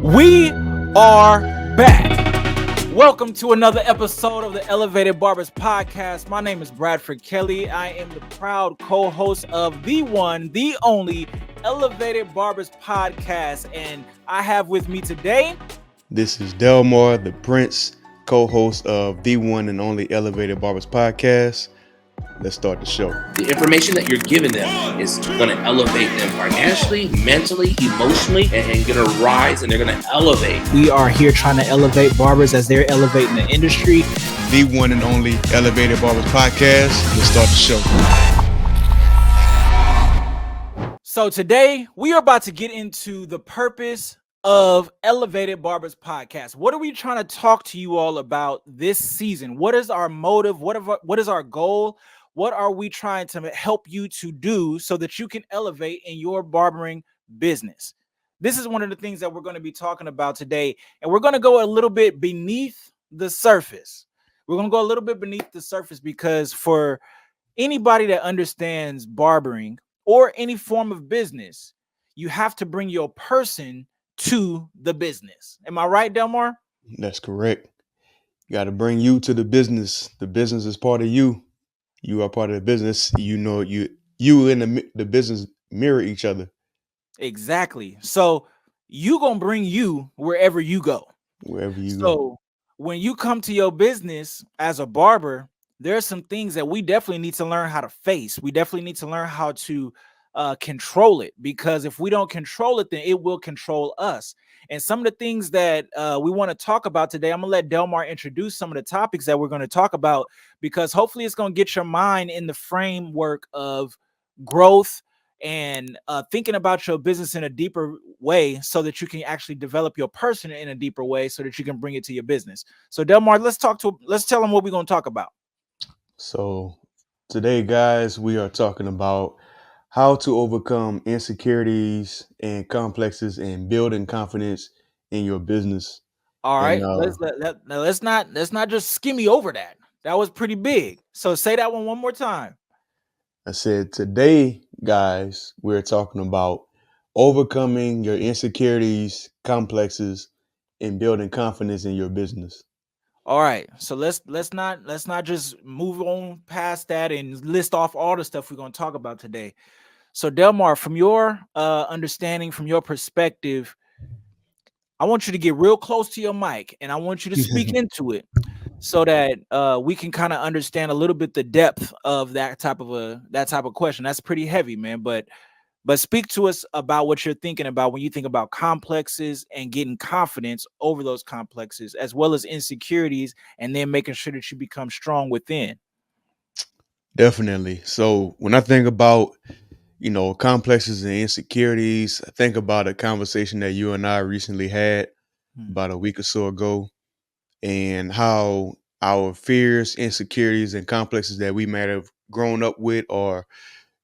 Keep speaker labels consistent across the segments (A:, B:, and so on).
A: We are back. Welcome to another episode of the Elevated Barbers Podcast. My name is Bradford Kelly. I am the proud co-host of the one, the only Elevated Barbers Podcast. And I have with me today...
B: This is Delmar The Prvnce, co-host of the one and only Elevated Barbers Podcast. Let's start the show.
C: The information that you're giving them is going to elevate them financially, mentally, emotionally, and going to rise and they're going to elevate.
A: We are here trying to elevate barbers as they're elevating the industry.
B: The one and only Elevated Barbers Podcast. Let's start the show.
A: So today we are about to get into the purpose of Elevated Barbers Podcast. What are we trying to talk to you all about this season? What is our motive? What is our goal? What are we trying to help you to do so that you can elevate in your barbering business? This is one of the things that we're going to be talking about today. And we're going to go a little bit beneath the surface. We're going to go a little bit beneath the surface because for anybody that understands barbering or any form of business, you have to bring your person to the business. Am I right, Delmar?
B: That's correct. You got to bring you to the business. The business is part of you. You are part of the business. You know, you and the business mirror each other.
A: Exactly. So you gonna bring you wherever you go.
B: Wherever you go.
A: So when you come to your business as a barber, there are some things that we definitely need to learn how to face. We definitely need to learn how to control it, because if we don't control it, then it will control us. And some of the things that we want to talk about today, I'm gonna let Delmar introduce some of the topics that we're going to talk about, because hopefully it's going to get your mind in the framework of growth and thinking about your business in a deeper way, so that you can actually develop your person in a deeper way, so that you can bring it to your business. So Delmar, let's tell them what we're going to talk about.
B: So today, guys, we are talking about how to overcome insecurities and complexes and building confidence in your business.
A: All right,
B: And
A: let's not just skimmy over that. That was pretty big. So say that one more time.
B: I said today, guys, we're talking about overcoming your insecurities, complexes, and building confidence in your business.
A: All right, so let's not just move on past that and list off all the stuff we're going to talk about today. So Delmar, from your understanding, from your perspective, I want you to get real close to your mic and I want you to speak into it, so that we can kind of understand a little bit the depth of that type of question. That's pretty heavy, man. But speak to us about what you're thinking about when you think about complexes and getting confidence over those complexes, as well as insecurities, and then making sure that you become strong within.
B: Definitely. So when I think about, complexes and insecurities, I think about a conversation that you and I recently had about a week or so ago, and how our fears, insecurities, and complexes that we might have grown up with, or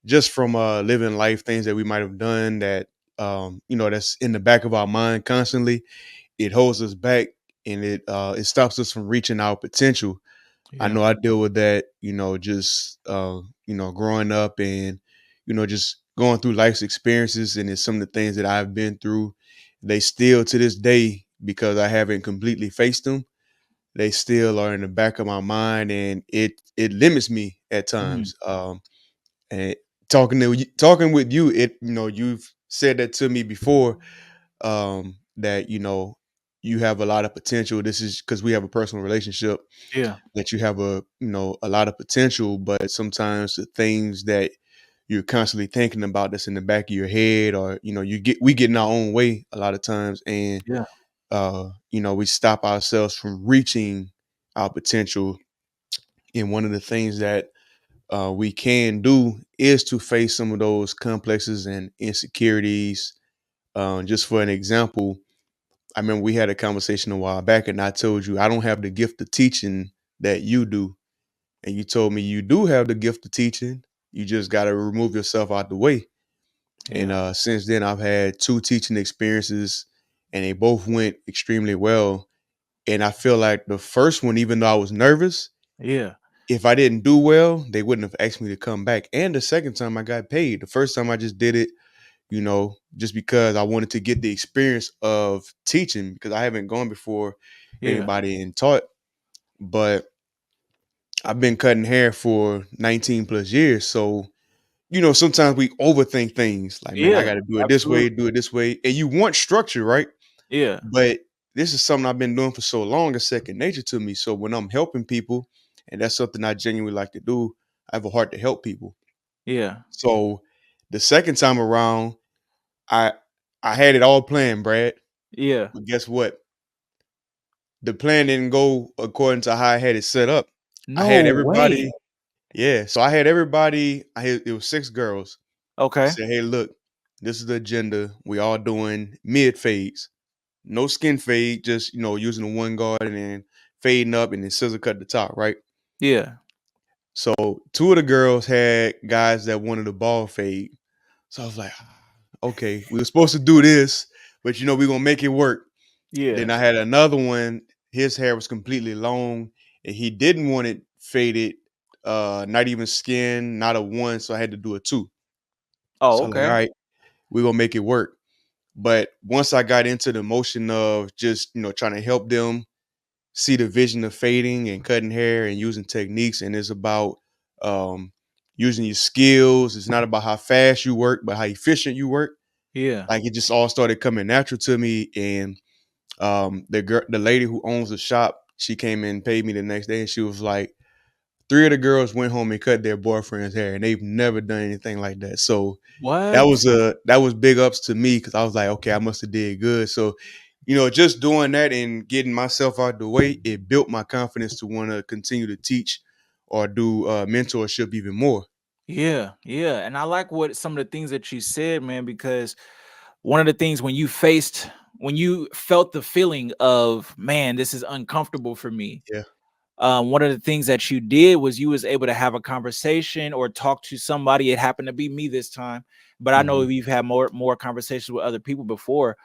B: just from living life, things that we might have done that, that's in the back of our mind constantly, it holds us back, and it stops us from reaching our potential.
A: Yeah.
B: I know I deal with that, just, growing up and, just going through life's experiences. And it's some of the things that I've been through. They still, to this day, because I haven't completely faced them, they still are in the back of my mind, and it limits me at times. And talking with you, you've said that to me before, that, you have a lot of potential. This is because we have a personal relationship.
A: Yeah.
B: That you have a lot of potential, but sometimes the things that you're constantly thinking about that's in the back of your head, or we get in our own way a lot of times, and we stop ourselves from reaching our potential. And one of the things that we can do is to face some of those complexes and insecurities. Just for an example, I remember we had a conversation a while back, and I told you I don't have the gift of teaching that you do. And you told me you do have the gift of teaching. You just got to remove yourself out the way. Yeah. And since then, I've had 2 teaching experiences, and they both went extremely well. And I feel like the first one, even though I was nervous, if I didn't do well, they wouldn't have asked me to come back. And the second time I got paid. The first time I just did it, just because I wanted to get the experience of teaching, because I haven't gone before
A: Yeah.
B: anybody and taught. But I've been cutting hair for 19 plus years. So, sometimes we overthink things like, man, I
A: Yeah.
B: got to do it this way,
A: Absolutely.
B: do it this way. And you want structure, right?
A: Yeah.
B: But this is something I've been doing for so long, it's second nature to me. So when I'm helping people, and that's something I genuinely like to do, I have a heart to help people.
A: Yeah.
B: So the second time around, I I had it all planned, Brad.
A: Yeah.
B: But guess what? The plan didn't go according to how I had it set up. I
A: No
B: had
A: way.
B: everybody, yeah. So I had everybody. It was 6 girls. I
A: Okay.
B: said, hey, look, this is the agenda. We all doing mid fades, no skin fade, just using the one guard and then fading up and then scissor cut the top, right?
A: Yeah.
B: So two of the girls had guys that wanted a ball fade. So I was like, okay, we were supposed to do this, but we're gonna make it work. Then
A: Yeah.
B: I had another one, his hair was completely long and he didn't want it faded, not even skin, not a one. So I had to do a two.
A: Oh,
B: So I'm like, all
A: okay.
B: right, we're gonna make it work. But once I got into the motion of just, trying to help them see the vision of fading and cutting hair and using techniques, and it's about um, using your skills. It's not about how fast you work, but how efficient you work.
A: Yeah.
B: Like it just all started coming natural to me. And the lady who owns the shop, she came in and paid me the next day, and she was like, 3 of the girls went home and cut their boyfriend's hair, and they've never done anything like that. So
A: What?
B: that was big ups to me, because I was like, okay, I must have did good. So, just doing that and getting myself out the way, it built my confidence to want to continue to teach or do mentorship even more.
A: Yeah. Yeah. And I like what some of the things that you said, man, because one of the things when you felt the feeling of, man, this is uncomfortable for me.
B: Yeah,
A: One of the things that you did was you was able to have a conversation or talk to somebody. It happened to be me this time, but I know
B: hmm,
A: you've had more conversations with other people before.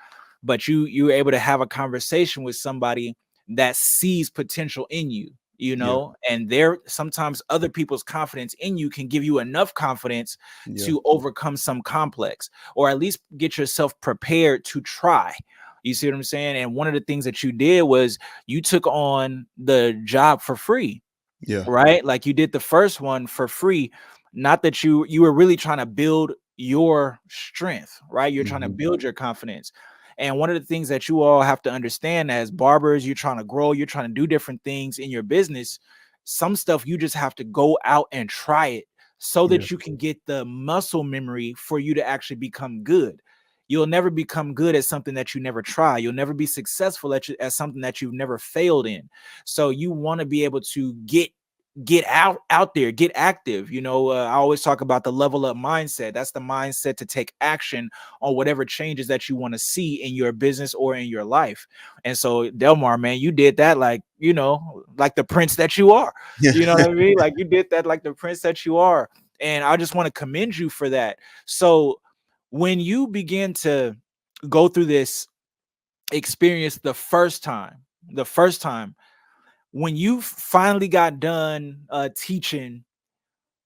A: But you were able to have a conversation with somebody that sees potential in you,
B: yeah,
A: and there sometimes other people's confidence in you can give you enough confidence
B: yeah,
A: to overcome some complex, or at least get yourself prepared to try. You see what I'm saying? And one of the things that you did was you took on the job for free,
B: yeah,
A: right? Like you did the first one for free. Not that you were really trying to build your strength, right? You're trying to
B: hmm,
A: build your confidence. And one of the things that you all have to understand as barbers, you're trying to grow, you're trying to do different things in your business. Some stuff you just have to go out and try it so
B: yeah,
A: that you can get the muscle memory for you to actually become good. You'll never become good at something that you never try. You'll never be successful at something that you've never failed in. So you want to be able to get out there, get active. I always talk about the level up mindset. That's the mindset to take action on whatever changes that you want to see in your business or in your life. And so Delmar, man, you did that like the prince that you are.
B: yeah.
A: You know what I mean? Like you did that like the prince that you are. And I just want to commend you for that. So when you begin to go through this experience the first time when you finally got done teaching,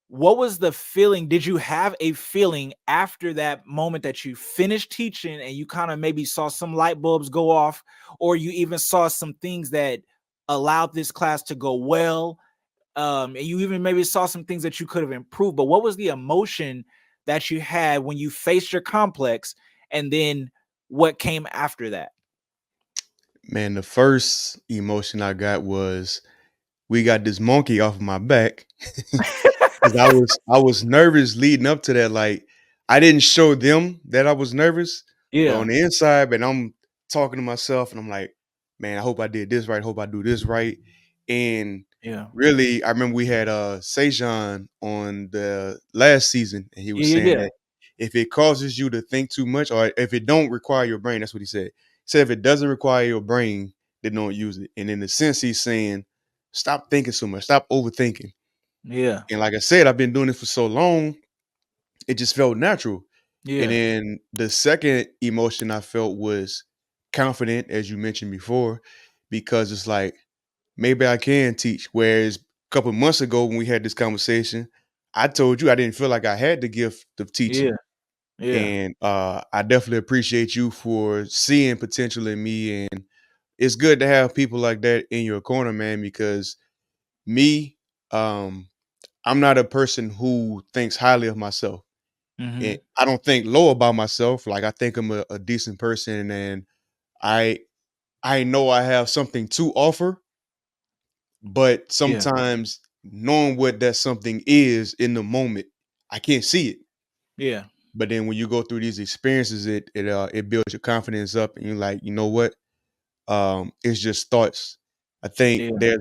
A: what was the feeling? Did you have a feeling after that moment that you finished teaching and you kind of maybe saw some light bulbs go off, or you even saw some things that allowed this class to go well? And you even maybe saw some things that you could have improved. But what was the emotion that you had when you faced your complex, and then what came after that?
B: Man, the first emotion I got was, we got this monkey off of my back. Because I was nervous leading up to that. Like, I didn't show them that I was nervous, but on
A: Yeah,
B: the inside, but I'm talking to myself and I'm like, man, I hope I did this right. Hope I do this right. And
A: yeah,
B: really, I remember we had Sejan on the last season, and he was
A: yeah, yeah,
B: saying
A: yeah,
B: that if it causes you to think too much, or if it don't require your brain, that's what he said. He said if it doesn't require your brain, then don't use it. And in the sense, he's saying, stop thinking so much, stop overthinking.
A: yeah,
B: And like I said, I've been doing it for so long, it just felt natural. And
A: yeah,
B: then the second emotion I felt was confident, as you mentioned before, because it's like, maybe I can teach. Whereas a couple months ago when we had this conversation, I told you I didn't feel like I had the gift of
A: yeah,
B: teaching.
A: Yeah.
B: And I definitely appreciate you for seeing potential in me. And it's good to have people like that in your corner, man, because me, um, I'm not a person who thinks highly of myself.
A: Mm-hmm.
B: And I don't think low about myself. Like I think I'm a decent person, and I I know I have something to offer, but
A: Yeah.
B: sometimes knowing what that something is in the moment, I can't see it.
A: Yeah.
B: But then when you go through these experiences, it builds your confidence up, and you're like, you know what? It's just thoughts. I think
A: Yeah.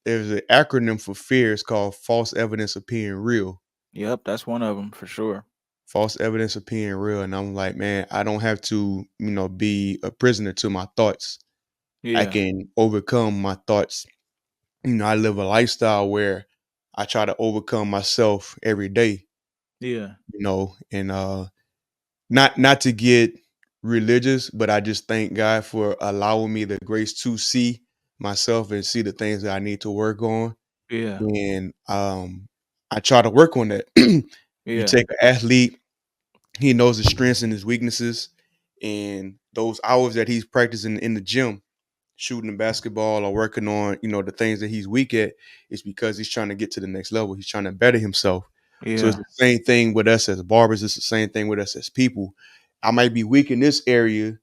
B: there's an acronym for fear. It's called false evidence appearing real.
A: Yep. That's one of them for sure.
B: False evidence appearing real, and I'm like, man, I don't have to, be a prisoner to my thoughts. I
A: Yeah.
B: can overcome my thoughts. I live a lifestyle where I try to overcome myself every day.
A: Yeah.
B: And not to get religious, but I just thank God for allowing me the grace to see myself and see the things that I need to work on.
A: Yeah.
B: And I try to work on that. You
A: Yeah.
B: take an athlete, he knows his strengths and his weaknesses, and those hours that he's practicing in the gym, shooting the basketball or working on, the things that he's weak at, is because he's trying to get to the next level. He's trying to better himself. So it's
A: Yeah.
B: the same thing with us as barbers. It's the same thing with us as people. I might be weak in this area,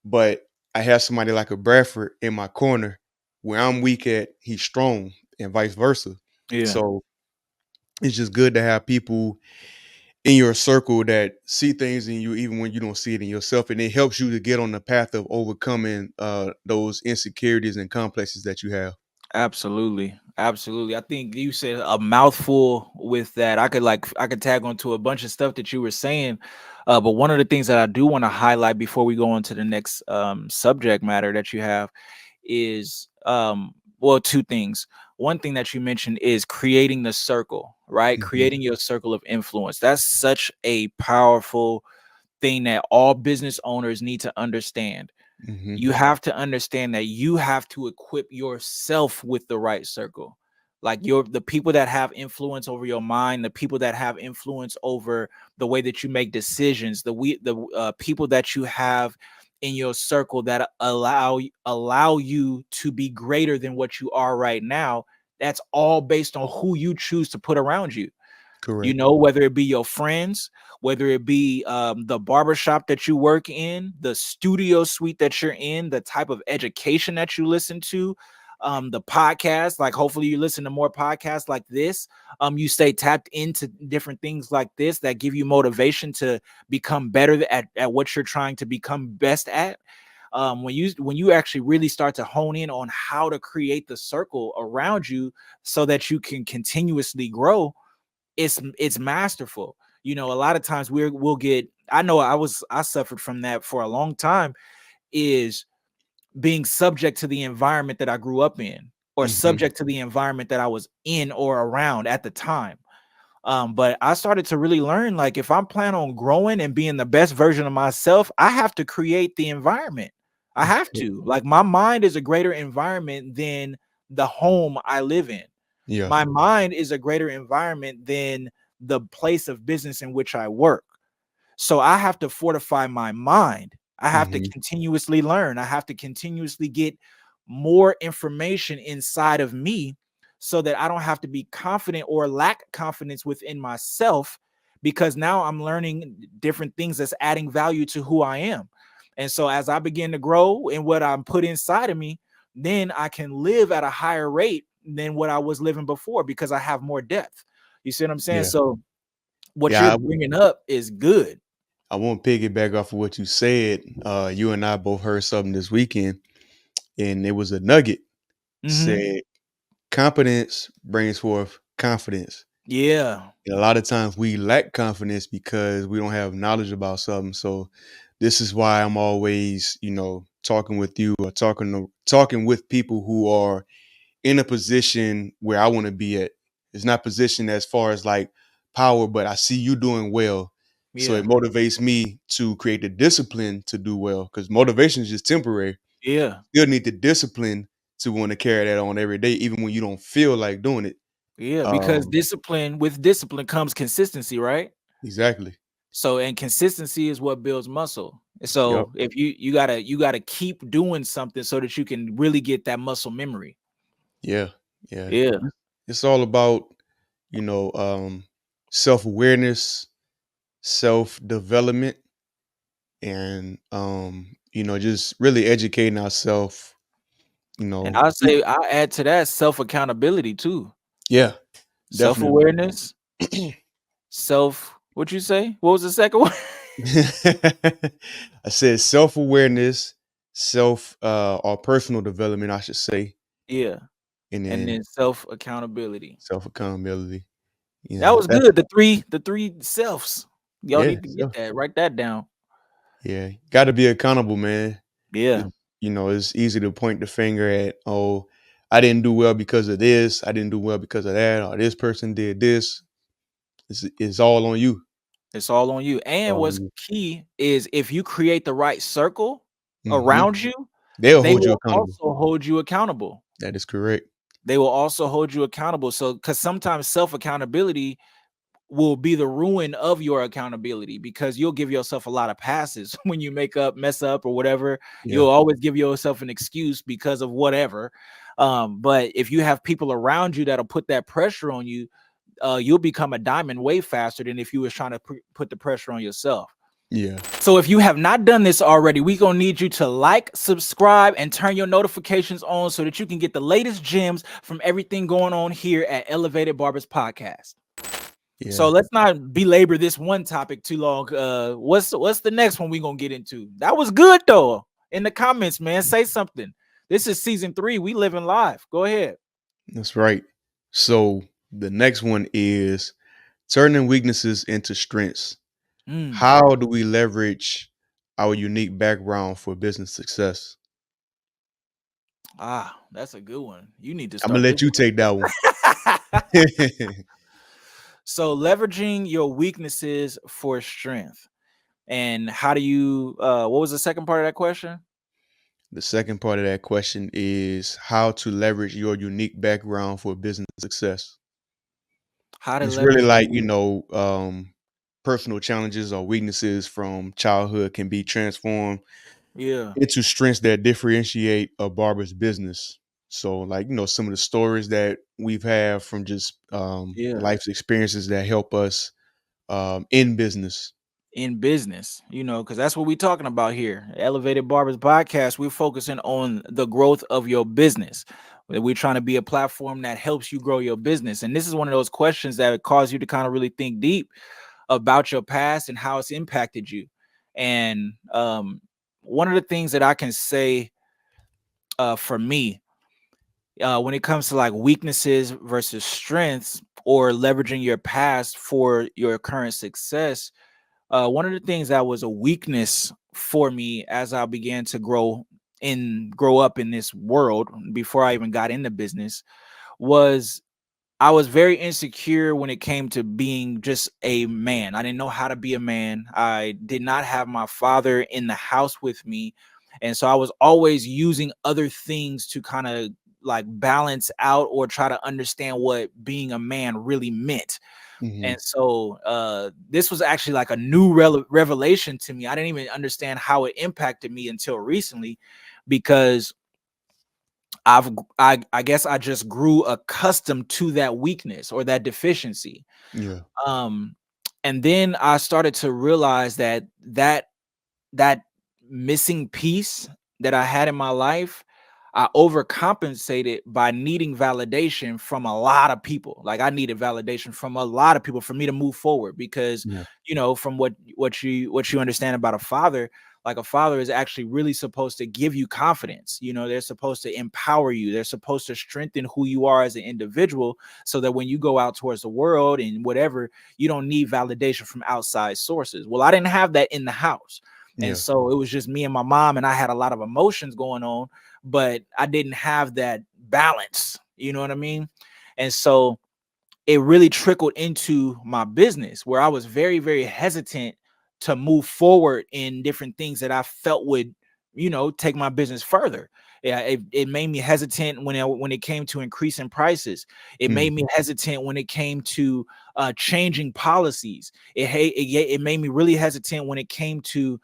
B: but I have somebody like a Bradford in my corner where I'm weak at, he's strong, and vice versa.
A: Yeah.
B: So it's just good to have people in your circle that see things in you even when you don't see it in yourself, and it helps you to get on the path of overcoming those insecurities and complexes that you have.
A: Absolutely. Absolutely. I think you said a mouthful with that. I could tag on to a bunch of stuff that you were saying. But one of the things that I do want to highlight before we go on to the next subject matter that you have is well, two things. One thing that you mentioned is creating the circle, right?
B: Hmm.
A: Creating your circle of influence. That's such a powerful thing that all business owners need to understand.
B: Hmm.
A: You have to understand that you have to equip yourself with the right circle. Like the people that have influence over your mind, the people that have influence over the way that you make decisions, the people that you have in your circle that allow you to be greater than what you are right now. That's all based on who you choose to put around you.
B: Correct.
A: Whether it be your friends, whether it be the barbershop that you work in, the studio suite that you're in, the type of education that you listen to, the podcast. Like, hopefully you listen to more podcasts like this. You stay tapped into different things like this that give you motivation to become better at what you're trying to become best at. When you actually really start to hone in on how to create the circle around you so that you can continuously grow, it's masterful. A lot of times we'll get, I know I suffered from that for a long time, is being subject to the environment that I grew up in, or
B: Hmm.
A: subject to the environment that I was in or around at the time. But I started to really learn, like, if I'm planning on growing and being the best version of myself, I have to create the environment. I have to. Like, my mind is a greater environment than the home I live in.
B: Yeah.
A: My mind is a greater environment than the place of business in which I work. So I have to fortify my mind. I have to
B: Hmm.
A: continuously learn. I have to continuously get more information inside of me so that I don't have to be confident or lack confidence within myself, because now I'm learning different things that's adding value to who I am. And so as I begin to grow in what I'm put inside of me, then I can live at a higher rate than what I was living before because I have more depth. You see what I'm saying?
B: Yeah.
A: So what you're
B: Yeah.
A: bringing up is good.
B: I won't piggyback off of what you said. You and I both heard something this weekend, and it was a nugget.
A: Mm-hmm.
B: Said competence brings forth confidence.
A: Yeah.
B: And a lot of times we lack confidence because we don't have knowledge about something. So this is why I'm always, talking with you or talking with people who are in a position where I want to be at. It's not position as far as like power, but I see you doing well. So it
A: Yeah.
B: motivates me to create the discipline to do well, because motivation is just temporary.
A: Yeah.
B: You still need the discipline to want to carry that on every day, even when you don't feel like doing it.
A: Yeah. Because
B: Um,
A: with discipline comes consistency, right?
B: exactly.
A: So, and consistency is what builds muscle.
B: Yep.
A: So if you gotta keep doing something so that you can really get that muscle memory.
B: Yeah. Yeah.
A: Yeah.
B: It's all about, you know, self-awareness, self-development, and just really educating ourselves, you
A: And
B: know.
A: I'll say I'll add to that self accountability too.
B: Yeah,
A: Self
B: definitely.
A: awareness, what you say? What was the second one?
B: I said self-awareness, or personal development, I should say,
A: Yeah.
B: and
A: And
B: then
A: then self accountability.
B: self-accountability.
A: That was
B: That's
A: good. The three selves. Y'all
B: yeah,
A: need to get that. Write that down.
B: yeah. Got to be accountable, man.
A: Yeah.
B: It, it's easy to point the finger at, oh, I didn't do well because of this. I didn't do well because of that. Or this person did this. It's all on you.
A: It's all on you.
B: It's
A: And
B: all on
A: what's
B: you.
A: key is if you create the right circle
B: Hmm.
A: around you,
B: They'll
A: they
B: hold you
A: will
B: accountable.
A: also hold you accountable.
B: That is correct.
A: They will also hold you accountable. So, because sometimes self accountability will be the ruin of your accountability because you'll give yourself a lot of passes when you mess up or whatever.
B: Yeah.
A: You'll always give yourself an excuse because of whatever. But if you have people around you that'll put that pressure on you, you'll become a diamond way faster than if you was trying to put the pressure on yourself.
B: Yeah.
A: So if you have not done this already, we're going to need you to like, subscribe, and turn your notifications on so that you can get the latest gems from everything going on here at Elevated Barbers Podcast.
B: Yeah.
A: So let's not belabor this one topic too long. What's the next one we're going to get into? That was good, though. In the comments, man, say something. This is season 3. We living live. Go ahead.
B: That's right. So the next one is turning weaknesses into strengths. How do we leverage our unique background for business success?
A: That's a good one. You need to
B: I'm gonna
A: start
B: let
A: this
B: you take that one.
A: So leveraging your weaknesses for strength. And how do you what was the second part of that question?
B: The second part of that question is how to leverage your unique background for business success.
A: How to
B: It's really
A: leverage
B: like, personal challenges or weaknesses from childhood can be transformed
A: yeah.
B: into strengths that differentiate a barber's business. So, like, some of the stories that we've had from just
A: Yeah.
B: life's experiences that help us in business.
A: In business, because that's what we're talking about here. Elevated Barbers Podcast, we're focusing on the growth of your business. We're trying to be a platform that helps you grow your business. And this is one of those questions that cause you to kind of really think deep about your past and how it's impacted you. And one of the things that I can say for me, when it comes to like weaknesses versus strengths or leveraging your past for your current success, one of the things that was a weakness for me as I began to grow up in this world before I even got into business was I was very insecure when it came to being just a man. I didn't know how to be a man. I did not have my father in the house with me. And so I was always using other things to kind of like balance out or try to understand what being a man really meant.
B: Hmm.
A: And so this was actually like a new revelation to me. I didn't even understand how it impacted me until recently because I guess I just grew accustomed to that weakness or that deficiency.
B: Yeah.
A: Um, and then I started to realize that missing piece that I had in my life, I overcompensated by needing validation from a lot of people. Like I needed validation from a lot of people for me to move forward because
B: Yeah.
A: from what you understand about a father, like a father is actually really supposed to give you confidence. They're supposed to empower you. They're supposed to strengthen who you are as an individual so that when you go out towards the world and whatever, you don't need validation from outside sources. Well, I didn't have that in the house. And
B: Yeah.
A: so it was just me and my mom, and I had a lot of emotions going on, but I didn't have that balance. You know what I mean? And so it really trickled into my business where I was very, very hesitant to move forward in different things that I felt would take my business further. Yeah, it made me hesitant when it came to increasing prices. It made me hesitant when it came to changing policies. It made me really hesitant when it came to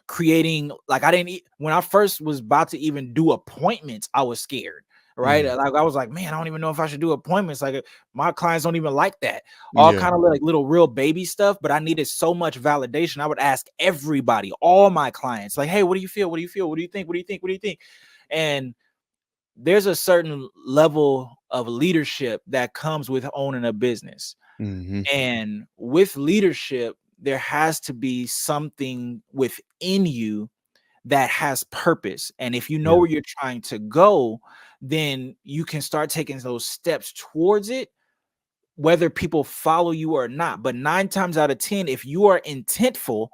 A: creating, like, when I first was about to even do appointments, I was scared, right? Like, I was like, man, I don't even know if I should do appointments. Like, my clients don't even like that. All
B: Yeah.
A: kind of like little real baby stuff, but I needed so much validation. I would ask everybody, all my clients, like, hey, what do you feel? What do you feel? What do you think? What do you think? What do you think? And there's a certain level of leadership that comes with owning a business. And with leadership, there has to be something within you that has purpose. And if you know
B: Yeah.
A: where you're trying to go, then you can start taking those steps towards it, whether people follow you or not. But 9 times out of 10, if you are intentful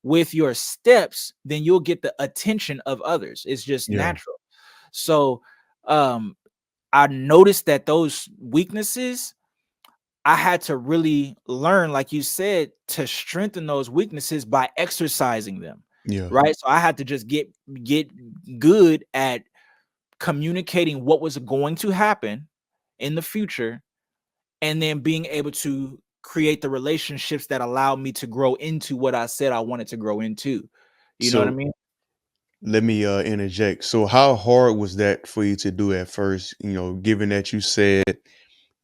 A: with your steps, then you'll get the attention of others. It's just
B: Yeah.
A: natural. So I noticed that those weaknesses, I had to really learn, like you said, to strengthen those weaknesses by exercising them.
B: Yeah.
A: Right. So I had to just get good at communicating what was going to happen in the future, and then being able to create the relationships that allowed me to grow into what I said I wanted to grow into. You know what I
B: So
A: mean?
B: let me interject. So how hard was that for you to do at first? Given that you said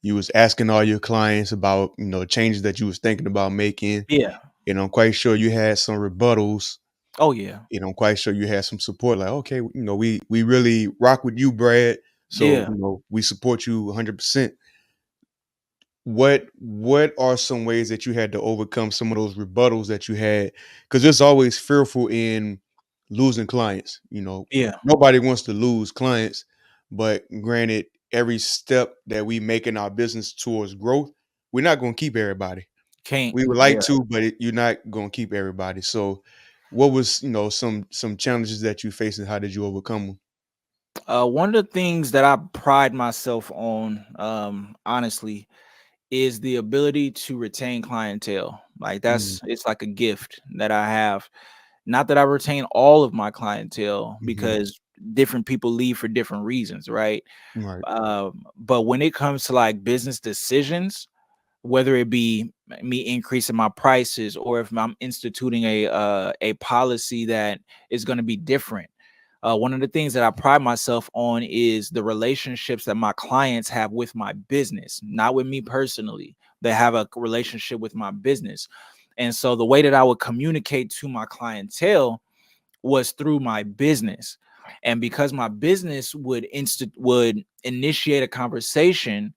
B: you was asking all your clients about, changes that you was thinking about making,
A: Yeah.
B: and I'm quite sure you had some rebuttals.
A: Oh yeah.
B: I'm quite sure you had some support. Like, okay, we really rock with you, Brad. So,
A: Yeah.
B: we support you 100%. What are some ways that you had to overcome some of those rebuttals that you had? Because it's always fearful in losing clients.
A: Yeah.
B: Nobody wants to lose clients, but granted, every step that we make in our business towards growth, we're not going to keep everybody.
A: Can't.
B: We would
A: Yeah.
B: like to, but you're not going to keep everybody. So, what was some challenges that you faced, and how did you overcome them?
A: One of the things that I pride myself on, honestly, is the ability to retain clientele. Like,
B: Mm,
A: it's like a gift that I have. Not that I retain all of my clientele,
B: mhm.
A: because different people leave for different reasons, right?
B: Right.
A: But when it comes to like business decisions, whether it be me increasing my prices, or if I'm instituting a policy that is going to be different. One of the things that I pride myself on is the relationships that my clients have with my business, not with me personally. They have a relationship with my business. And so the way that I would communicate to my clientele was through my business. And because my business would initiate a conversation,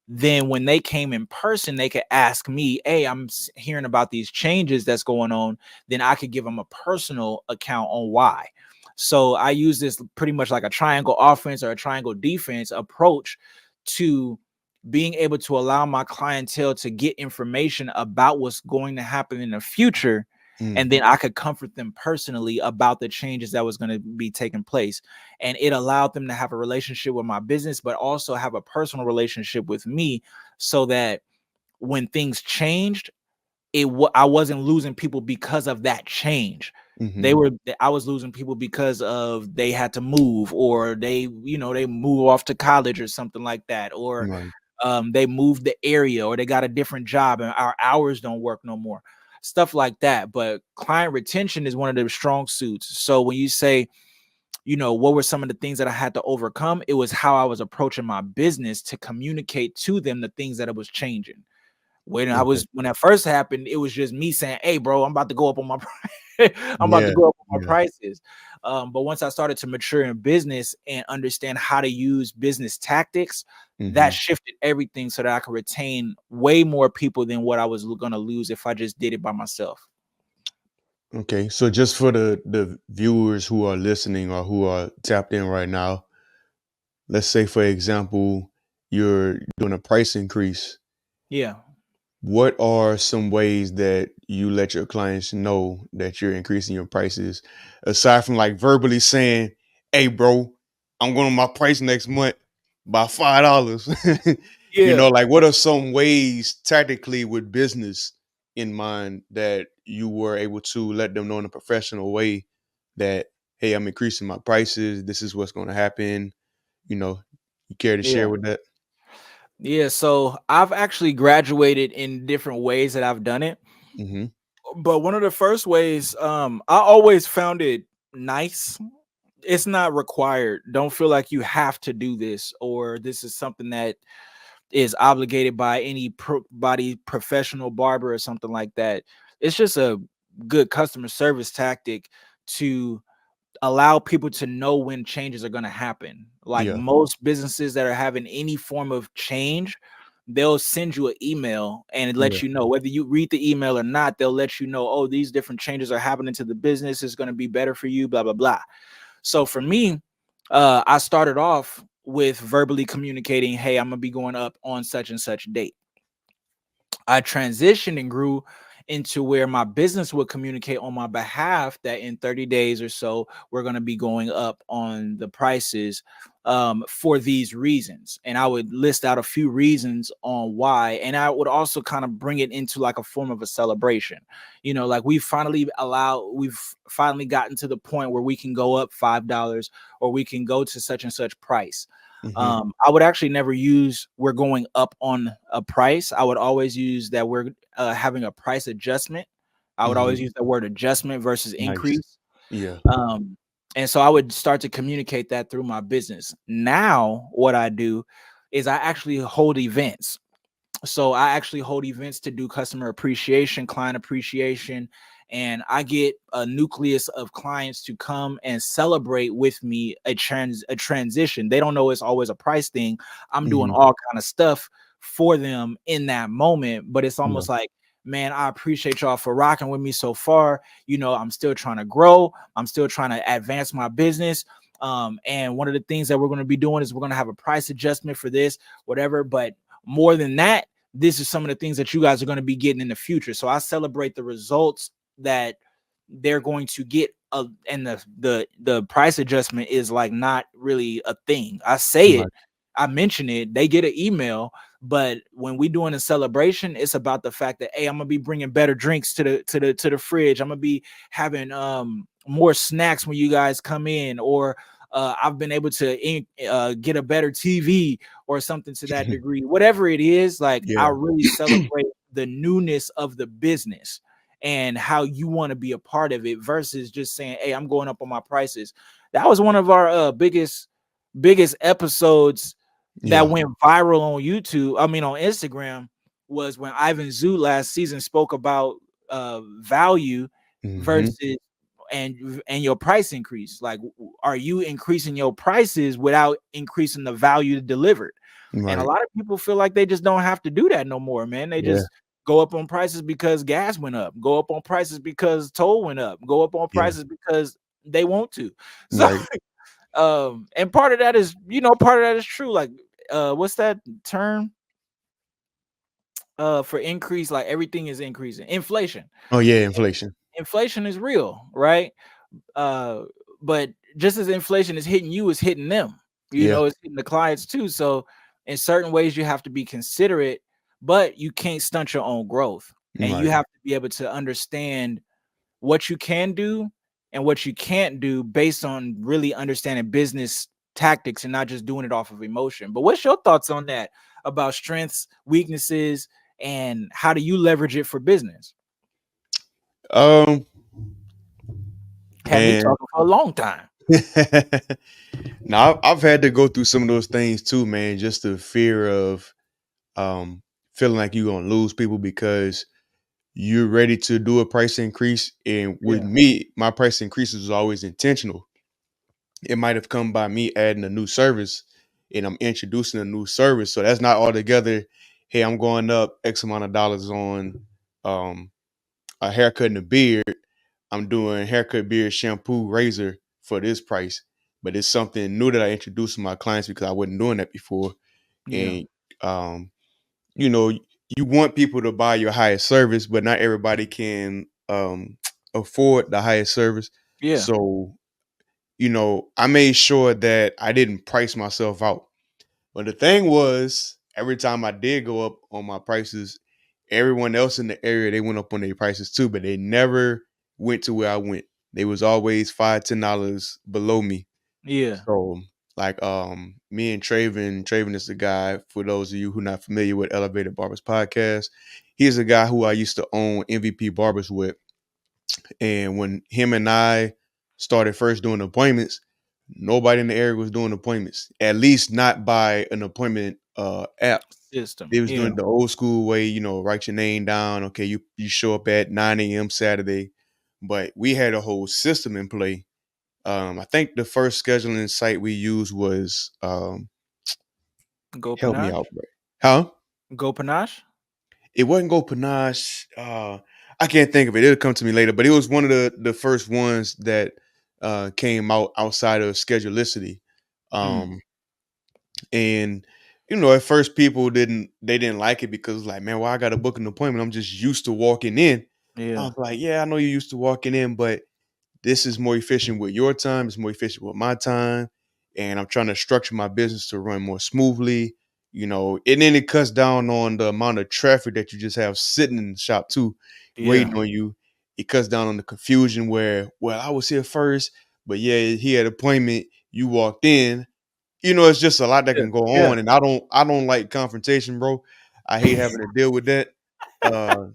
A: then when they came in person, they could ask me, hey, I'm hearing about these changes that's going on. Then I could give them a personal account on why. So I use this pretty much like a triangle offense or a triangle defense approach to being able to allow my clientele to get information about what's going to happen in the future.
B: Mm,
A: And then I could comfort them personally about the changes that was going to be taking place. And it allowed them to have a relationship with my business, but also have a personal relationship with me, so that when things changed, I wasn't losing people because of that change.
B: mhm.
A: I was losing people because of they had to move, or they move off to college or something like that, or
B: Right.
A: they moved the area, or they got a different job and our hours don't work no more, stuff like that. But client retention is one of their strong suits. So when you say, what were some of the things that I had to overcome, it was how I was approaching my business to communicate to them the things that it was changing.
B: Okay.
A: When that first happened, it was just me saying, hey bro, I'm about to go up on my I'm about to
B: Yeah.
A: go up on my
B: Yeah.
A: prices. But once I started to mature in business and understand how to use business tactics, that
B: Mhm.
A: shifted everything so that I could retain way more people than what I was going to lose if I just did it by myself.
B: Okay. So just for the viewers who are listening or who are tapped in right now, let's say for example, you're doing a price increase.
A: Yeah.
B: What are some ways that you let your clients know that you're increasing your prices, aside from like verbally saying, "Hey, bro, I'm going on my price next month by $5."
A: Yeah.
B: Like what are some ways tactically with business in mind that you were able to let them know in a professional way? that, hey, I'm increasing my prices. This is what's going to happen. You know, you care to share
A: Yeah.
B: with that?
A: Yeah. So I've actually graduated in different ways that I've done it.
B: Mm-hmm.
A: But one of the first ways, I always found it nice. It's not required. Don't feel like you have to do this, or this is something that is obligated by any body professional barber or something like that. It's just a good customer service tactic to allow people to know when changes are going to happen. Like
B: Yeah.
A: most businesses that are having any form of change, they'll send you an email and it
B: Yeah.
A: lets you know whether you read the email or not. They'll let you know, oh, these different changes are happening to the business. It's going to be better for you, blah, blah, blah. So for me, I started off with verbally communicating, hey, I'm going to be going up on such and such date. I transitioned and grew into where my business would communicate on my behalf that in 30 days or so, we're going to be going up on the prices for these reasons. And I would list out a few reasons on why. And I would also kind of bring it into like a form of a celebration. You know, like we've finally gotten to the point where we can go up $5 or we can go to such and such price.
B: Mm-hmm.
A: I would actually never use we're going up on a price. I would always use that we're having a price adjustment. I would always
B: Mm-hmm.
A: use the word adjustment versus
B: Nice.
A: increase.
B: Yeah.
A: Um, and so I would start to communicate that through my business. Now, what I do is I actually hold events. So I actually hold events to do customer appreciation, client appreciation, and I get a nucleus of clients to come and celebrate with me a transition. They don't know it's always a price thing. I'm doing
B: Mm-hmm.
A: all kind of stuff for them in that moment, but it's
B: Yeah.
A: almost like, man, I appreciate y'all for rocking with me so far. You know, I'm still trying to grow. I'm still trying to advance my business. And one of the things that we're going to be doing is we're going to have a price adjustment for this, whatever. But more than that, this is some of the things that you guys are going to be getting in the future. So I celebrate the results that they're going to get, and the price adjustment is like not really a thing. I say it,
B: Right.
A: I mention it, they get an email, but when we doing a celebration, it's about the fact that, hey, I'm gonna be bringing better drinks to the fridge. I'm gonna be having more snacks when you guys come in, or I've been able to get a better TV or something to that degree. Whatever it is, like I
B: Yeah.
A: really celebrate the newness of the business and how you want to be a part of it versus just saying, hey, I'm going up on my prices. That was one of our biggest episodes that
B: Yeah.
A: went viral on YouTube. I mean, on Instagram, was when Ivan Zoo last season spoke about value
B: Mm-hmm.
A: versus and your price increase. Like, are you increasing your prices without increasing the value delivered? And a
B: Right.
A: lot of people feel like they just don't have to do that no more, man. They
B: Yeah.
A: just go up on prices because gas went up, go up on prices because toll went up, go up on
B: Yeah.
A: prices because they want to. So
B: Right.
A: and part of that is, part of that is true. Like what's that term for increase? Like everything is increasing. Inflation.
B: Oh yeah, inflation.
A: Inflation is real, right? uh but just as inflation is hitting you, it's hitting them,
B: Yeah.
A: it's hitting the clients too. So in certain ways you have to be considerate, but you can't stunt your own growth, and you
B: Right.
A: have to be able to understand what you can do and what you can't do based on really understanding business tactics and not just doing it off of emotion. But what's your thoughts on that, about strengths, weaknesses, and how do you leverage it for business?
B: Um,
A: Had me
B: man.
A: talking for a long time.
B: Now I've had to go through some of those things too, man. Just the fear of um feeling like you're gonna lose people because you're ready to do a price increase. And with
A: Yeah.
B: me, my price increases was always intentional. It might have come by me adding a new service and I'm introducing a new service. So that's not altogether, hey, I'm going up X amount of dollars on um a haircut and a beard. I'm doing haircut, beard, shampoo, razor for this price. But it's something new that I introduced to my clients because I wasn't doing that before.
A: Yeah.
B: And um, you know, you want people to buy your highest service, but not everybody can afford the highest service.
A: Yeah.
B: So, I made sure that I didn't price myself out. But the thing was, every time I did go up on my prices, everyone else in the area, they went up on their prices too, but they never went to where I went. they was always $5-10 below me.
A: Yeah.
B: So like me and Traven is the guy, for those of you who not familiar with Elevated Barbers Podcast. He's a guy who I used to own MVP Barbers with. And when him and I started first doing appointments, nobody in the area was doing appointments. At least not by an appointment app.
A: System.
B: They was
A: Yeah.
B: doing it the old school way, write your name down. Okay, you show up at 9 a.m. Saturday. But we had a whole system in play. I think the first scheduling site we used was
A: Go
B: help me
A: Panache.
B: out, bro. Huh?
A: Go Panache.
B: It wasn't Go Panache. I can't think of it. It'll come to me later. But it was one of the first ones that came out outside of Schedulicity.
A: Mm.
B: And at first people didn't like it because it's like, man, why I got to book an appointment? I'm just used to walking in. I
A: Yeah.
B: was like, yeah, I know you're used to walking in, but this is more efficient with your time. It's more efficient with my time. And I'm trying to structure my business to run more smoothly, and then it cuts down on the amount of traffic that you just have sitting in the shop too,
A: Yeah.
B: waiting on you. It cuts down on the confusion where, well, I was here first, but yeah, he had an appointment. You walked in. It's just a lot that
A: Yeah.
B: can go
A: Yeah.
B: on. And I don't like confrontation, bro. I hate having to deal with that. Uh,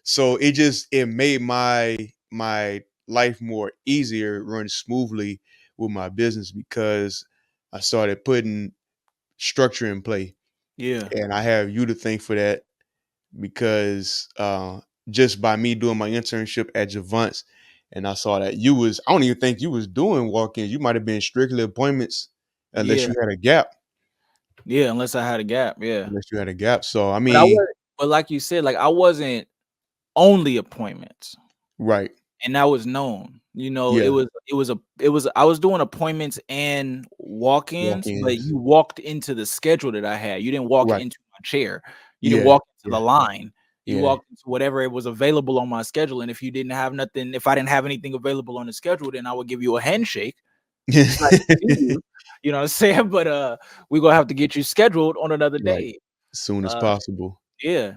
B: so it made my life more easier, run smoothly with my business because I started putting structure in play.
A: Yeah.
B: And I have you to thank for that because just by me doing my internship at Javant's, and I saw that I don't even think you was doing walk-ins. You might have been strictly appointments unless
A: Yeah.
B: you had a gap.
A: Yeah. Unless I had a gap. Yeah.
B: Unless you had a gap. So I
A: But I
B: mean,
A: was. But like you said, like I wasn't only appointments.
B: right.
A: And that was known. It
B: Yeah.
A: was I was doing appointments and walk-ins, but
B: Walk-ins.
A: you walked into the schedule that I had. You didn't walk
B: Right.
A: into my chair. You didn't
B: Yeah.
A: walk into the
B: Yeah.
A: line. You
B: Yeah.
A: walked into whatever it was available on my schedule. And if I didn't have anything available on the schedule, then I would give you a handshake. It's nice to see you. You know what I'm saying? But we're gonna have to get you scheduled on another
B: Right.
A: day.
B: As soon as
A: Uh
B: possible.
A: yeah.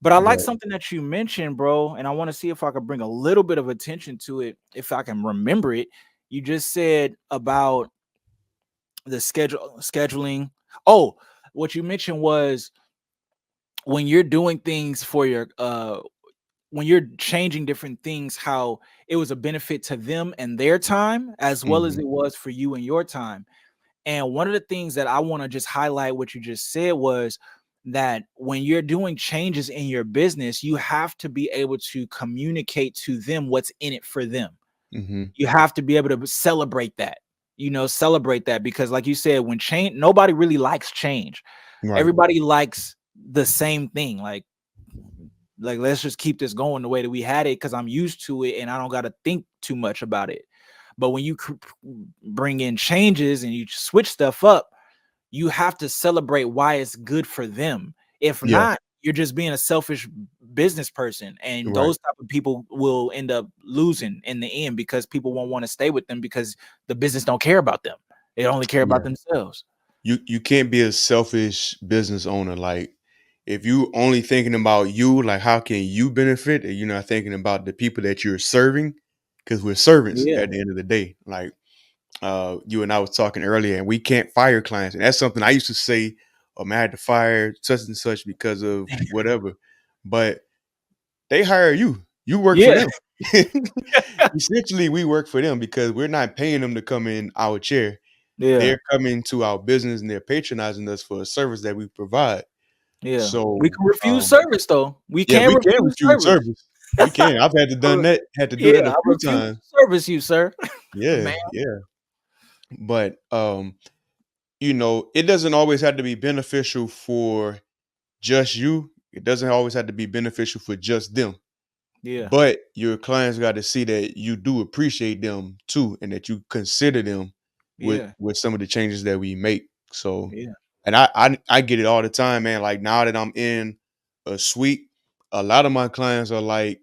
A: But I like
B: But
A: something that you mentioned, bro, and I want to see if I could bring a little bit of attention to it, if I can remember it. You just said about the scheduling. Oh, what you mentioned was when you're doing things for your when you're changing different things, how it was a benefit to them and their time as well as
B: mhm,
A: it was for you and your time. And one of the things that I want to just highlight what you just said was that when you're doing changes in your business, you have to be able to communicate to them what's in it for them.
B: mhm,
A: You have to be able to celebrate that because like you said, when change, nobody really likes change.
B: right.
A: Everybody likes the same thing. Like let's just keep this going the way that we had it because I'm used to it and I don't got to think too much about it. But when you bring in changes and you switch stuff up, you have to celebrate why it's good for them. If
B: Yeah.
A: not, you're just being a selfish business person, and
B: Right.
A: those type of people will end up losing in the end because people won't want to stay with them because the business don't care about them. They only care
B: Yeah.
A: about themselves.
B: You can't be a selfish business owner. Like if you only thinking about you, like how can you benefit and you're not thinking about the people that you're serving? Because we're servants
A: Yeah,
B: at the end of the day. Like you and I was talking earlier, and we can't fire clients. And that's something I used to say, oh man, I had to fire such and such because of whatever. But they hire you. You work for
A: yeah,
B: them. Essentially, we work for them because we're not paying them to come in our chair.
A: yeah,
B: They're coming to our business and they're patronizing us for a service that we provide.
A: yeah. We
B: So,
A: can refuse service though. We
B: yeah,
A: can
B: we can
A: refuse
B: refuse
A: service.
B: service. We can. I've had to done that. Had to do
A: Yeah,
B: that a
A: I
B: few
A: refuse
B: times.
A: to service you, sir.
B: Yeah,
A: Man.
B: yeah. But it doesn't always have to be beneficial for just you. It doesn't always have to be beneficial for just them.
A: Yeah,
B: But your clients got to see that you do appreciate them too, and that you consider them with
A: yeah,
B: with some of the changes that we make. So,
A: yeah.
B: and I get it all the time, man. Like now that I'm in a suite, a lot of my clients are like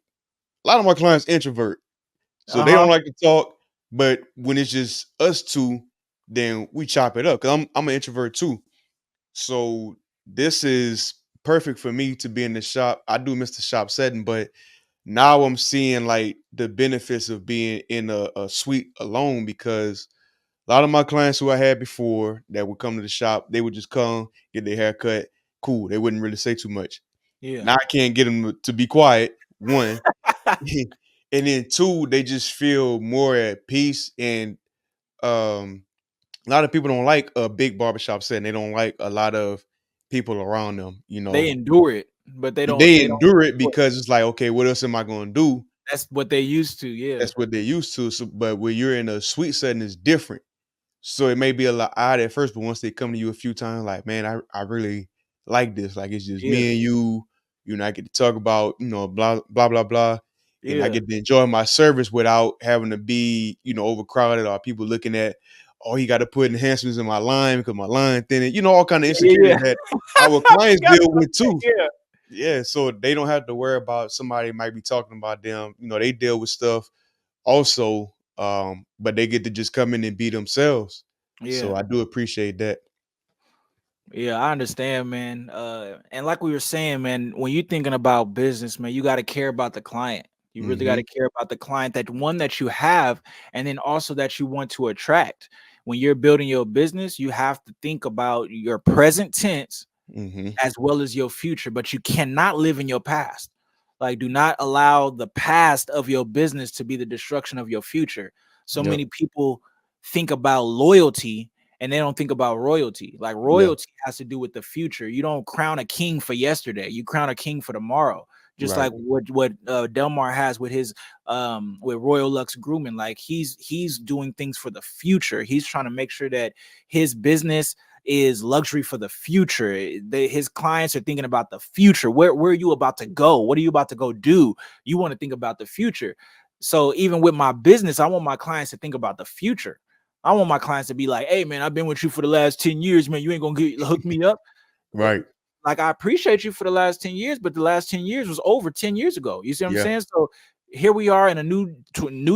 B: a lot of my clients introvert, so they
A: Uh-huh.
B: don't like to talk. But when it's just us two, then we chop it up. Cause I'm an introvert too, so this is perfect for me to be in the shop. I do miss the shop setting, but now I'm seeing like the benefits of being in a suite alone, because a lot of my clients who I had before that would come to the shop, they would just come, get their hair cut, cool. They wouldn't really say too much.
A: Yeah.
B: Now I can't get them to be quiet, one. And then two, they just feel more at peace. And um, a lot of people don't like a big barbershop setting. They don't like a lot of people around them,
A: They endure it, but
B: They
A: they don't
B: endure it
A: enjoy it.
B: because it's like, okay, what else am I going to do?
A: That's what they used to. Yeah.
B: That's what they're used to. So, but when you're in a suite setting, it's different. So it may be a lot odd at first, but once they come to you a few times, like, man, I really like this. Like, it's just
A: Yeah.
B: me and you. I get to talk about, blah, blah, blah, blah. And I
A: Yeah.
B: get to enjoy my service without having to be, overcrowded, or people looking at, oh, he got to put enhancements in my line because my line thin. And, all kind of
A: Yeah.
B: insecurities
A: Yeah.
B: that our
A: I
B: clients
A: forgot
B: deal
A: about
B: with
A: that.
B: too.
A: Yeah.
B: Yeah. So they don't have to worry about somebody might be talking about them. They deal with stuff also, but they get to just come in and be themselves. So
A: Yeah.
B: I do appreciate that.
A: Yeah, I understand, man. And like we were saying, man, when you're thinking about business, man, you got to care about the client. You really got
B: Mm-hmm.
A: to care about the client, that one that you have, and then also that you want to attract. When you're building your business, you have to think about your present tense
B: Mm-hmm.
A: as well as your future, but you cannot live in your past. Like, do not allow the past of your business to be the destruction of your future. So
B: Yep.
A: many people think about loyalty and they don't think about royalty. Like,
B: Yeah.
A: royalty has to do with the future. You don't crown a king for yesterday, you crown a king for tomorrow. Just
B: Right.
A: like what Delmar has with Royal Luxe grooming. Like, he's doing things for the future. He's trying to make sure that his business is luxury for the future. His clients are thinking about the future. Where are you about to go? What are you about to go do? You want to think about the future. So even with my business, I want my clients to think about the future. I want my clients to be like, hey, man, I've been with you for the last 10 years, man. You ain't going to hook me up.
B: Right.
A: Like, I appreciate you for the last 10 years, but the last 10 years was over 10 years ago. You see what I'm
B: Yeah.
A: saying? So here we are in a new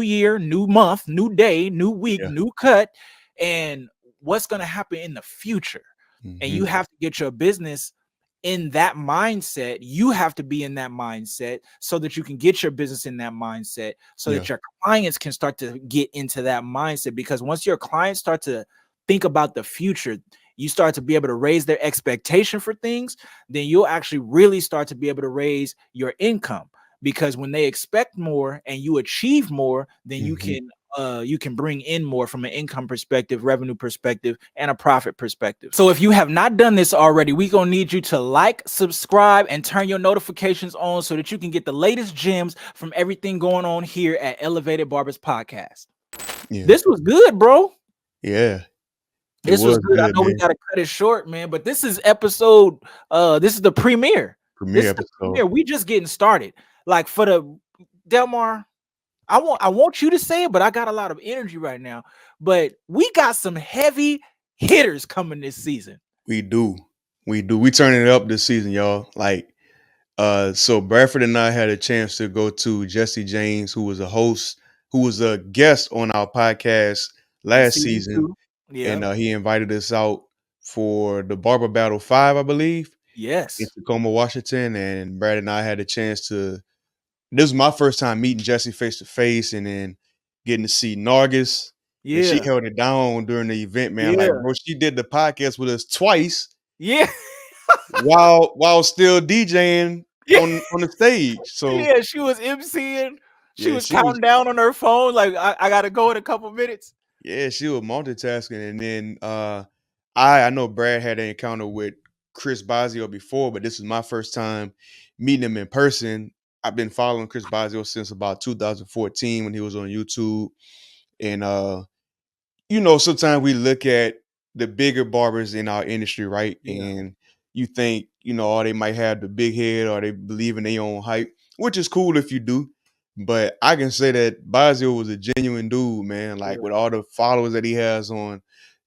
A: year, new month, new day, new week,
B: Yeah.
A: new cut. And what's going to happen in the future? And
B: Mm-hmm.
A: you have to get your business in that mindset. You have to be in that mindset so that you can get your business in that mindset, so
B: Yeah.
A: that your clients can start to get into that mindset. Because once your clients start to think about the future, you start to be able to raise their expectation for things, then you'll actually really start to be able to raise your income. Because when they expect more and you achieve more, then
B: Mm-hmm.
A: you can bring in more from an income perspective, revenue perspective, and a profit perspective. So if you have not done this already, we're gonna need you to like, subscribe, and turn your notifications on so that you can get the latest gems from everything going on here at Elevated Barbers Podcast.
B: Yeah.
A: This was good, bro.
B: Yeah. It
A: This was
B: was
A: good. I
B: good,
A: know we
B: man.
A: gotta cut it short, man, but this is episode. This is the premiere. This
B: Premiere
A: is the
B: episode.
A: premiere. We just getting started. Like, for the Delmar, I want you to say it, but I got a lot of energy right now. But we got some heavy hitters coming this season.
B: We do. We turning it up this season, y'all. Like, so Bradford and I had a chance to go to Jesse James, who was a host, who was a guest on our podcast
A: In
B: last
A: season
B: season.
A: 2. Yeah.
B: And he invited us out for the Barber Battle 5, I believe, in
A: Yes.
B: Tacoma, Washington. And Brad and I had a chance to. This was my first time meeting Jesse face to face, and then getting to see Nargis. And she
A: Yeah.
B: held it down during the event, man. Like,
A: Yeah.
B: bro, she did the podcast with us twice
A: Yeah.
B: while still DJing
A: Yeah.
B: on the stage. So
A: Yeah. She was emceeing. She
B: yeah,
A: was counting down on her phone. Like, I gotta go in a couple minutes.
B: she was multitasking. And then I know Brad had an encounter with Chris Bazio before, but this is my first time meeting him in person. I've been following Chris Bazio since about 2014 when he was on YouTube. And sometimes we look at the bigger barbers in our industry, right?
A: Yeah.
B: And you think, oh, they might have the big head, or they believe in their own hype, which is cool if you do. But I can say that Bazio was a genuine dude, man. Like,
A: Yeah.
B: with all the followers that he has on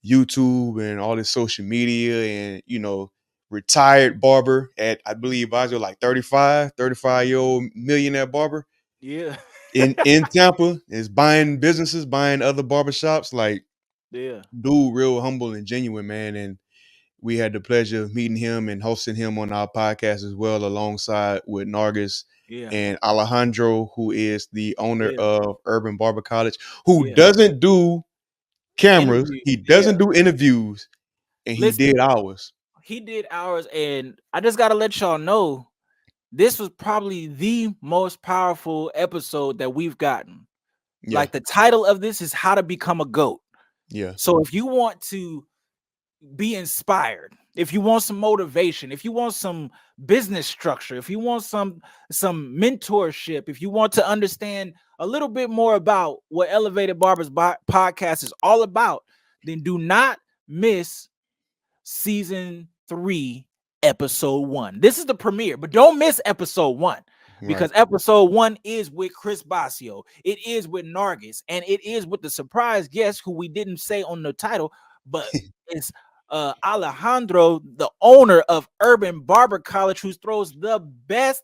B: YouTube and all his social media, and, retired barber at, I believe, Bazio like 35-year-old millionaire barber
A: Yeah.
B: in Tampa, is buying businesses, buying other barbershops. Like,
A: Yeah.
B: dude, real humble and genuine, man. And we had the pleasure of meeting him and hosting him on our podcast as well, alongside with Nargis.
A: Yeah.
B: and Alejandro, who is the owner
A: Yeah.
B: of Urban Barber College, who
A: Yeah.
B: doesn't do cameras,
A: Interview.
B: he doesn't
A: Yeah.
B: do interviews, and he
A: Listen,
B: did ours.
A: he did ours, and I just gotta let y'all know this was probably the most powerful episode that we've gotten.
B: Yeah,
A: Like, the title of this is How to Become a GOAT.
B: yeah,
A: So if you want to be inspired, if you want some motivation, if you want some business structure, if you want some mentorship, if you want to understand a little bit more about what Elevated Barbers Podcast is all about, then do not miss season 3, episode 1. This is the premiere, but don't miss episode 1, because
B: right.
A: episode 1 is with Chris Basio, it is with Nargis, and it is with the surprise guest who we didn't say on the title, but it's Alejandro, the owner of Urban Barber College, who throws the best,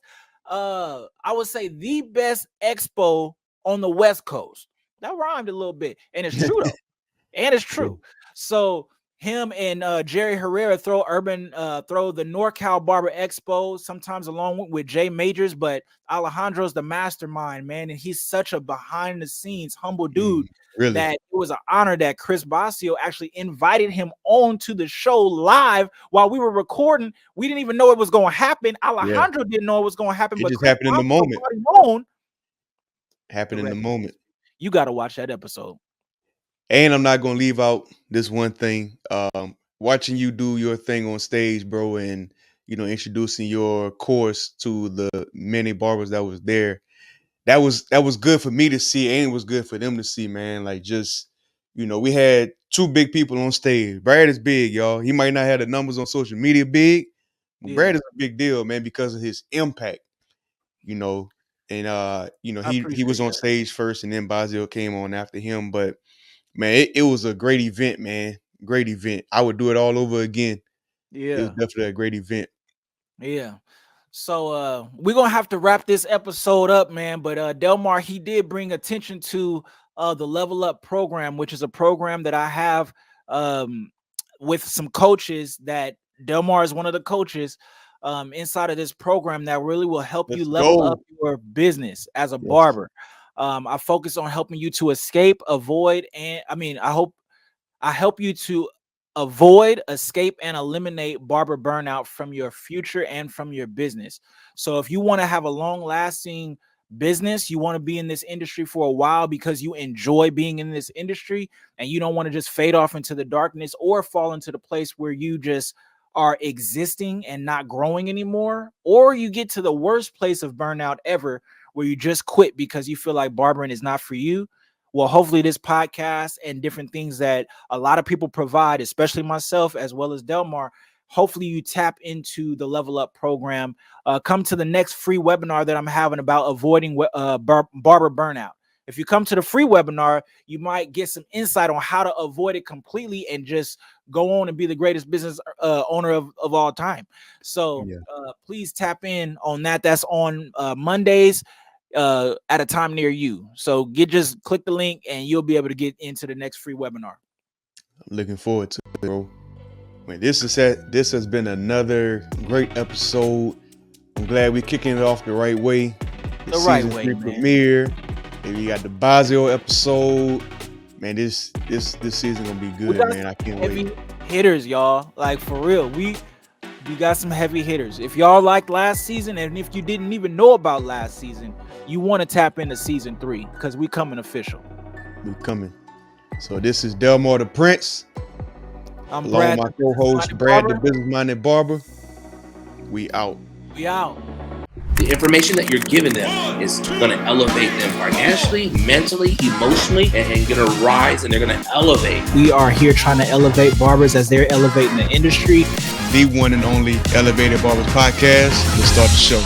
A: I would say the best expo on the West Coast. That rhymed a little bit, and it's true though. And it's true. So him and Jerry Herrera throw the NorCal Barber Expo, sometimes along with Jay Majors, but Alejandro's the mastermind, man, and he's such a behind the scenes humble dude
B: Really?
A: that it was an honor that Chris Basio actually invited him on to the show live while we were recording. We didn't even know it was going to happen. Alejandro didn't know it was going to happen,
B: It
A: but
B: just
A: Chris
B: happened in the
A: Basio
B: moment.
A: brought him on.
B: Happened in the moment.
A: You got to watch that episode.
B: And I'm not gonna leave out this one thing. Watching you do your thing on stage, bro, and introducing your course to the many barbers that was there. That was good for me to see, and it was good for them to see, man. Like, just we had 2 big people on stage. Brad is big, y'all. He might not have the numbers on social media big, but Brad is a big deal, man, because of his impact. And he was on stage first, and then Basio came on after him, but. Man, it was a great event, man. Great event. I would do it all over again.
A: Yeah.
B: It was definitely a great event.
A: Yeah. So we're gonna have to wrap this episode up, man. But Delmar, he did bring attention to the Level Up program, which is a program that I have with some coaches. That Delmar is one of the coaches inside of this program that really will help you level up your business as a barber. I focus on helping you to escape, avoid, and I help you to avoid, escape, and eliminate barber burnout from your future and from your business. So if you want to have a long-lasting business, you want to be in this industry for a while because you enjoy being in this industry, and you don't want to just fade off into the darkness or fall into the place where you just are existing and not growing anymore, or you get to the worst place of burnout ever, where you just quit because you feel like barbering is not for you. Well, hopefully this podcast and different things that a lot of people provide, especially myself as well as Delmar, hopefully you tap into the Level Up program. Come to the next free webinar that I'm having about avoiding barber burnout. If you come to the free webinar, you might get some insight on how to avoid it completely and just go on and be the greatest business owner of all time. So please tap in on that. That's on Mondays at a time near you. So just click the link and you'll be able to get into the next free webinar.
B: I'm looking forward to it, bro. This has been another great episode. I'm glad we're kicking it off the right way.
A: The right way, man.
B: Premiere. And we got the Basio episode. Man, this season gonna be good, man. I can't wait.
A: Heavy hitters, y'all. Like, for real. We got some heavy hitters. If y'all liked last season, and if you didn't even know about last season, you want to tap into season 3 because we coming official.
B: We coming. So this is Delmar the Prince.
A: I'm
B: along
A: Brad,
B: with my co-host Brad, the business-minded barber. We out.
A: We out.
C: The information that you're giving them is going to elevate them financially, mentally, emotionally, and going to rise, and they're going to elevate.
A: We are here trying to elevate barbers as they're elevating the industry.
B: The one and only Elevated Barbers Podcast. Let's start the show.